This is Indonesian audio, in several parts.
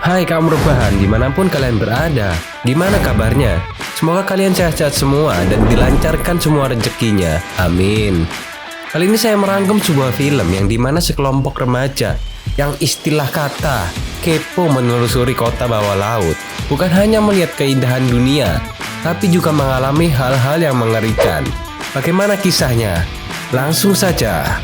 Hai kaum rebahan dimanapun kalian berada, gimana kabarnya? Semoga kalian sehat-sehat semua dan dilancarkan semua rezekinya, amin. Kali ini saya merangkum sebuah film yang dimana sekelompok remaja yang istilah kata kepo menelusuri kota bawah laut. Bukan hanya melihat keindahan dunia, tapi juga mengalami hal-hal yang mengerikan. Bagaimana kisahnya? Langsung saja.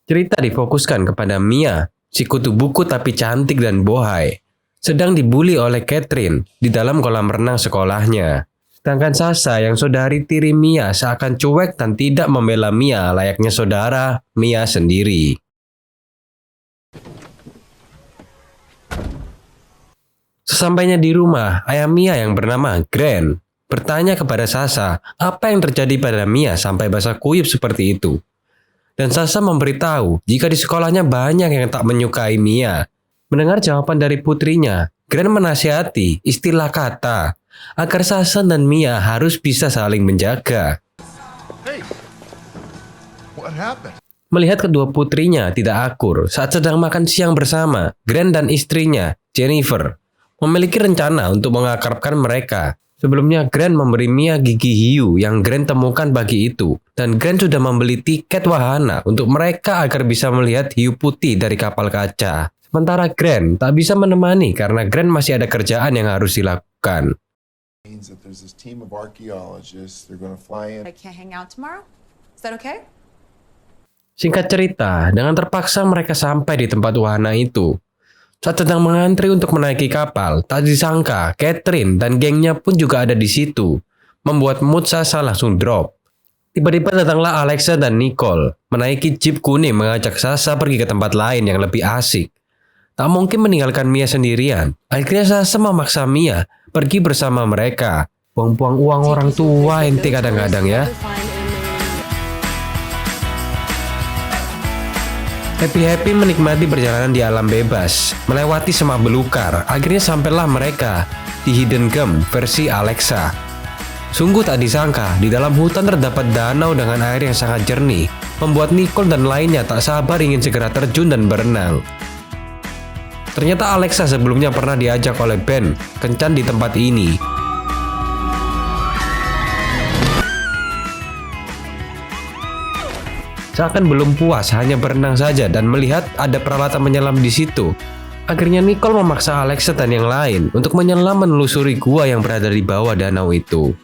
Cerita difokuskan kepada Mia, si kutu buku tapi cantik dan bohai, sedang dibully oleh Catherine di dalam kolam renang sekolahnya. Sedangkan Sasha yang saudari tiri Mia seakan cuek dan tidak membela Mia layaknya saudara Mia sendiri. Sesampainya di rumah, ayah Mia yang bernama Grant bertanya kepada Sasha apa yang terjadi pada Mia sampai basah kuyup seperti itu. Dan Sasha memberitahu jika di sekolahnya banyak yang tak menyukai Mia. Mendengar jawaban dari putrinya, Grant menasihati istilah kata agar Sasha dan Mia harus bisa saling menjaga. Hey, what happened? Melihat kedua putrinya tidak akur saat sedang makan siang bersama, Grant dan istrinya, Jennifer, memiliki rencana untuk mengakrabkan mereka. Sebelumnya, Grant memberi Mia gigi hiu yang Grant temukan pagi itu. Dan Grant sudah membeli tiket wahana untuk mereka agar bisa melihat hiu putih dari kapal kaca. Sementara Grant tak bisa menemani karena Grant masih ada kerjaan yang harus dilakukan. Means that there's this team of archaeologists. They're going to fly in. I can't hang out tomorrow? Is that okay? Singkat cerita, dengan terpaksa mereka sampai di tempat wahana itu. Saat sedang mengantri untuk menaiki kapal, tak disangka Catherine dan gengnya pun juga ada di situ, membuat mood Sasha langsung drop. Tiba-tiba datanglah Alexa dan Nicole, menaiki jeep kuning mengajak Sasha pergi ke tempat lain yang lebih asik. Tak mungkin meninggalkan Mia sendirian, akhirnya Sasha memaksa Mia pergi bersama mereka. Buang-buang uang orang tua ente kadang-kadang ya. Happy-happy menikmati perjalanan di alam bebas, melewati semak belukar, akhirnya sampailah mereka di Hidden Gem versi Alexa. Sungguh tak disangka, di dalam hutan terdapat danau dengan air yang sangat jernih, membuat Nicole dan lainnya tak sabar ingin segera terjun dan berenang. Ternyata Alexa sebelumnya pernah diajak oleh Ben kencan di tempat ini. Seakan belum puas hanya berenang saja dan melihat ada peralatan menyelam di situ. Akhirnya Nicole memaksa Alexa dan yang lain untuk menyelam menelusuri gua yang berada di bawah danau itu.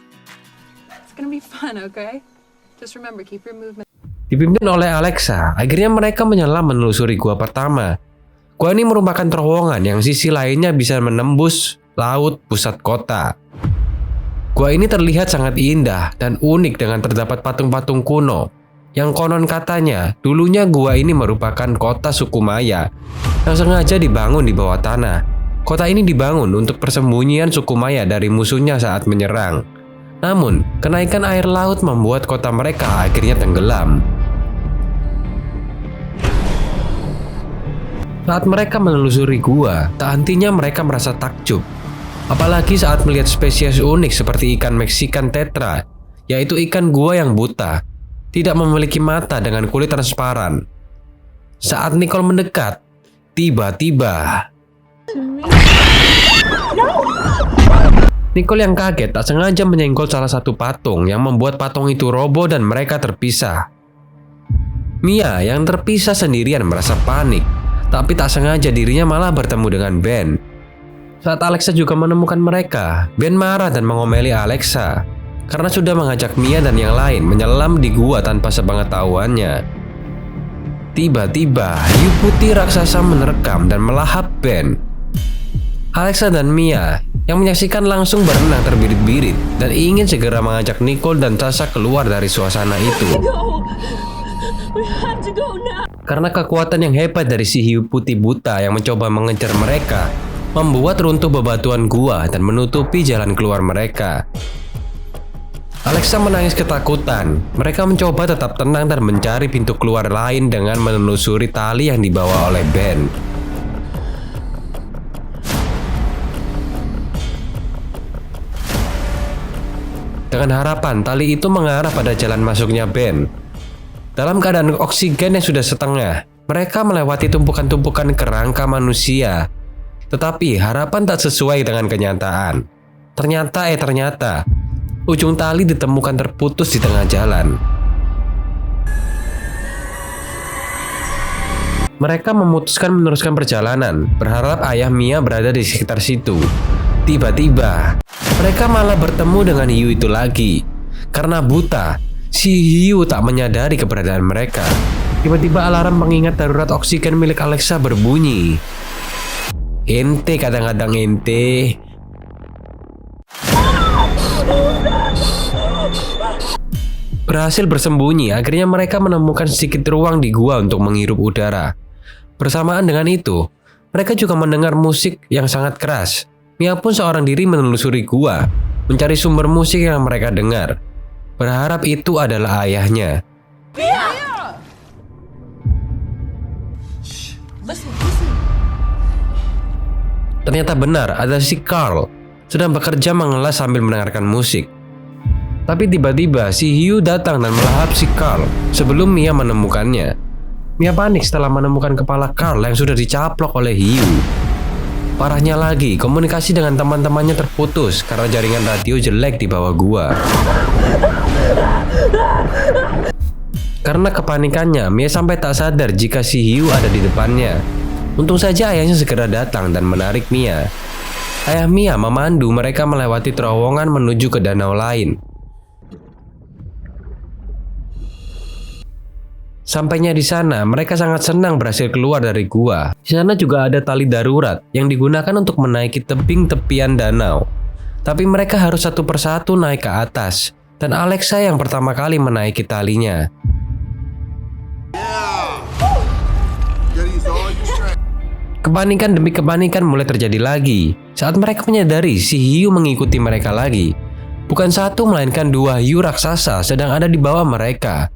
It's gonna be fun, okay? Just remember, keep your movement. Dipimpin oleh Alexa, akhirnya mereka menyelam menelusuri gua pertama. Gua ini merupakan terowongan yang sisi lainnya bisa menembus laut pusat kota. Gua ini terlihat sangat indah dan unik dengan terdapat patung-patung kuno. Yang konon katanya, dulunya gua ini merupakan kota suku Maya yang sengaja dibangun di bawah tanah. Kota ini dibangun untuk persembunyian suku Maya dari musuhnya saat menyerang. Namun, kenaikan air laut membuat kota mereka akhirnya tenggelam. Saat mereka menelusuri gua, tak hentinya mereka merasa takjub. Apalagi saat melihat spesies unik seperti ikan Mexican tetra, yaitu ikan gua yang buta, tidak memiliki mata dengan kulit transparan. Saat Nicole mendekat, tiba-tiba Nicole yang kaget tak sengaja menyenggol salah satu patung yang membuat patung itu roboh dan mereka terpisah. Mia yang terpisah sendirian merasa panik, tapi tak sengaja dirinya malah bertemu dengan Ben. Saat Alexa juga menemukan mereka, Ben marah dan mengomeli Alexa karena sudah mengajak Mia dan yang lain menyelam di gua tanpa sepengetahuannya. Tiba-tiba, hiu putih raksasa menerkam dan melahap Ben. Alexa dan Mia yang menyaksikan langsung berenang terbirit-birit dan ingin segera mengajak Nicole dan Sasha keluar dari suasana itu. Karena kekuatan yang hebat dari si hiu putih buta yang mencoba mengejar mereka, membuat runtuh bebatuan gua dan menutupi jalan keluar mereka. Alexa menangis ketakutan. Mereka mencoba tetap tenang dan mencari pintu keluar lain dengan menelusuri tali yang dibawa oleh Ben. dengan harapan tali itu mengarah pada jalan masuknya Ben. Dalam keadaan oksigen yang sudah setengah, mereka melewati tumpukan-tumpukan kerangka manusia. Tetapi harapan tak sesuai dengan kenyataan. Ternyata, ujung tali ditemukan terputus di tengah jalan. Mereka memutuskan meneruskan perjalanan, berharap ayah Mia berada di sekitar situ. Tiba-tiba, mereka malah bertemu dengan hiu itu lagi. Karena buta, si hiu tak menyadari keberadaan mereka. Tiba-tiba alarm pengingat darurat oksigen milik Alexa berbunyi. Ente kadang-kadang ente. Berhasil bersembunyi, akhirnya mereka menemukan sedikit ruang di gua untuk menghirup udara. Bersamaan dengan itu, mereka juga mendengar musik yang sangat keras. Mia pun seorang diri menelusuri gua, mencari sumber musik yang mereka dengar. Berharap itu adalah ayahnya. Ternyata benar, ada si Carl sedang bekerja mengelas sambil mendengarkan musik. Tapi tiba-tiba si hiu datang dan melahap si Carl sebelum Mia menemukannya. Mia panik setelah menemukan kepala Carl yang sudah dicaplok oleh hiu. Parahnya lagi, komunikasi dengan teman-temannya terputus karena jaringan radio jelek di bawah gua. Karena kepanikannya, Mia sampai tak sadar jika si hiu ada di depannya. Untung saja ayahnya segera datang dan menarik Mia. Ayah Mia memandu mereka melewati terowongan menuju ke danau lain. Sampainya di sana, mereka sangat senang berhasil keluar dari gua. Di sana juga ada tali darurat yang digunakan untuk menaiki tebing tepian danau. Tapi mereka harus satu persatu naik ke atas, dan Alexa yang pertama kali menaiki talinya. Kepanikan demi kepanikan mulai terjadi lagi saat mereka menyadari si hiu mengikuti mereka lagi. Bukan satu melainkan dua hiu raksasa sedang ada di bawah mereka.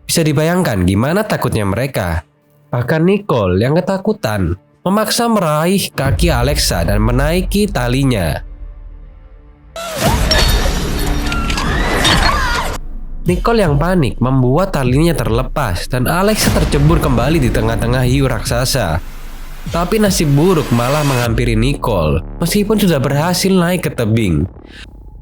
Bisa dibayangkan gimana takutnya mereka. Bahkan Nicole yang ketakutan memaksa meraih kaki Alexa dan menaiki talinya. Nicole yang panik membuat talinya terlepas dan Alexa tercebur kembali di tengah-tengah hiu raksasa. Tapi nasib buruk malah menghampiri Nicole meskipun sudah berhasil naik ke tebing.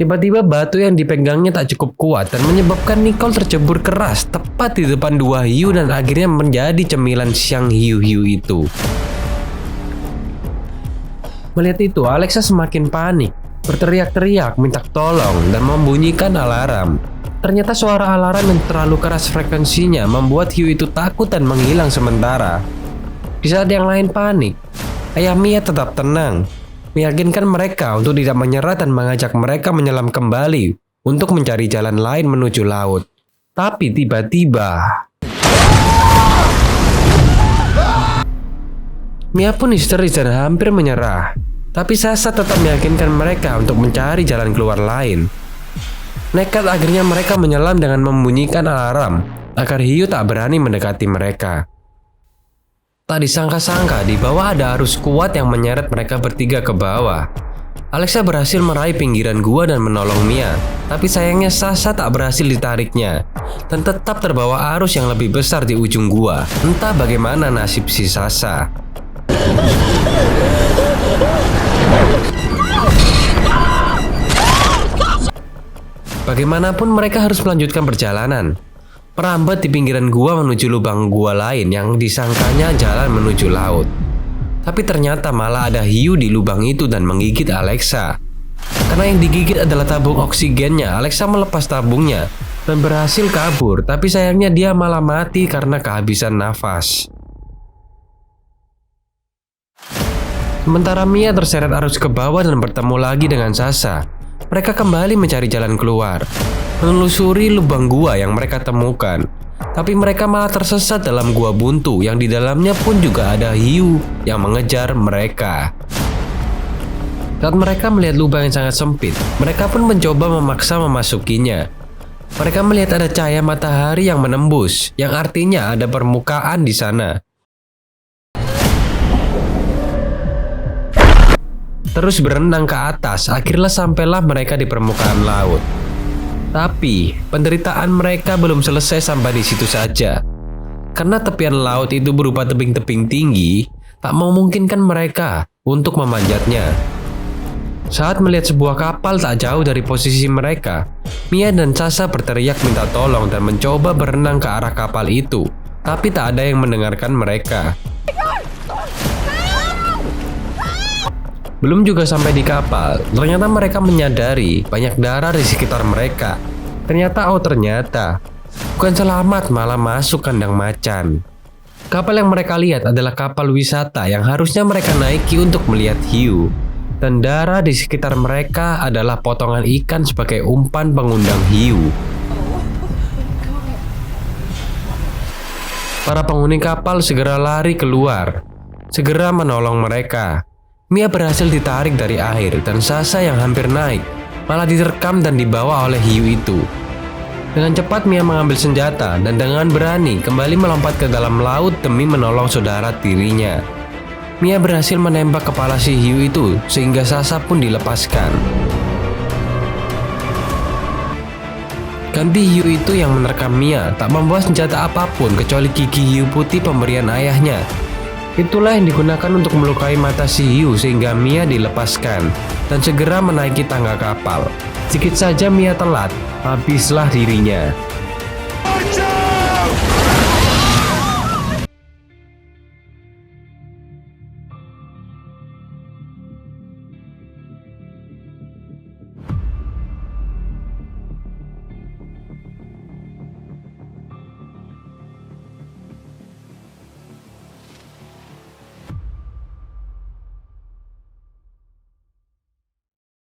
Tiba-tiba batu yang dipegangnya tak cukup kuat dan menyebabkan Nicole tercebur keras tepat di depan dua hiu dan akhirnya menjadi cemilan siang hiu-hiu itu. Melihat itu, Alexa semakin panik, berteriak-teriak minta tolong dan membunyikan alarm. Ternyata suara alarm yang terlalu keras frekuensinya membuat hiu itu takut dan menghilang sementara. Di saat yang lain panik, ayah Mia tetap tenang, meyakinkan mereka untuk tidak menyerah dan mengajak mereka menyelam kembali untuk mencari jalan lain menuju laut. Tapi tiba-tiba Mia pun histeris dan hampir menyerah. Tapi Sasha tetap meyakinkan mereka untuk mencari jalan keluar lain. Nekat akhirnya mereka menyelam dengan membunyikan alarm agar hiu tak berani mendekati mereka. Tak disangka-sangka di bawah ada arus kuat yang menyeret mereka bertiga ke bawah. Alexa berhasil meraih pinggiran gua dan menolong Mia, tapi sayangnya Sasha tak berhasil ditariknya dan tetap terbawa arus yang lebih besar di ujung gua. Entah bagaimana nasib si Sasha. Bagaimanapun mereka harus melanjutkan perjalanan. Merambat di pinggiran gua menuju lubang gua lain yang disangkanya jalan menuju laut. Tapi ternyata malah ada hiu di lubang itu dan menggigit Alexa. Karena yang digigit adalah tabung oksigennya, Alexa melepas tabungnya dan berhasil kabur. Tapi sayangnya dia malah mati karena kehabisan nafas. Sementara Mia terseret arus ke bawah dan bertemu lagi dengan Sasha. Mereka kembali mencari jalan keluar, menelusuri lubang gua yang mereka temukan. Tapi mereka malah tersesat dalam gua buntu yang di dalamnya pun juga ada hiu yang mengejar mereka. Saat mereka melihat lubang yang sangat sempit, mereka pun mencoba memaksa memasukinya. Mereka melihat ada cahaya matahari yang menembus, yang artinya ada permukaan di sana. Terus berenang ke atas, akhirnya sampailah mereka di permukaan laut. Tapi penderitaan mereka belum selesai sampai di situ saja. Karena tepian laut itu berupa tebing-tebing tinggi, tak memungkinkan mereka untuk memanjatnya. Saat melihat sebuah kapal tak jauh dari posisi mereka, Mia dan Sasha berteriak minta tolong dan mencoba berenang ke arah kapal itu, tapi tak ada yang mendengarkan mereka. Belum juga sampai di kapal, ternyata mereka menyadari banyak darah di sekitar mereka. Ternyata bukan selamat malah masuk kandang macan. Kapal yang mereka lihat adalah kapal wisata yang harusnya mereka naiki untuk melihat hiu. Dan darah di sekitar mereka adalah potongan ikan sebagai umpan pengundang hiu. Para penghuni kapal segera lari keluar, segera menolong mereka. Mia berhasil ditarik dari air dan Sasha yang hampir naik malah diterkam dan dibawa oleh hiu itu. Dengan cepat Mia mengambil senjata dan dengan berani kembali melompat ke dalam laut demi menolong saudara tirinya. Mia berhasil menembak kepala si hiu itu sehingga Sasha pun dilepaskan. Ganti hiu itu yang menerkam Mia tak membawa senjata apapun kecuali gigi hiu putih pemberian ayahnya. Itulah yang digunakan untuk melukai mata si hiu sehingga Mia dilepaskan dan segera menaiki tangga kapal. Sedikit saja Mia telat, habislah dirinya.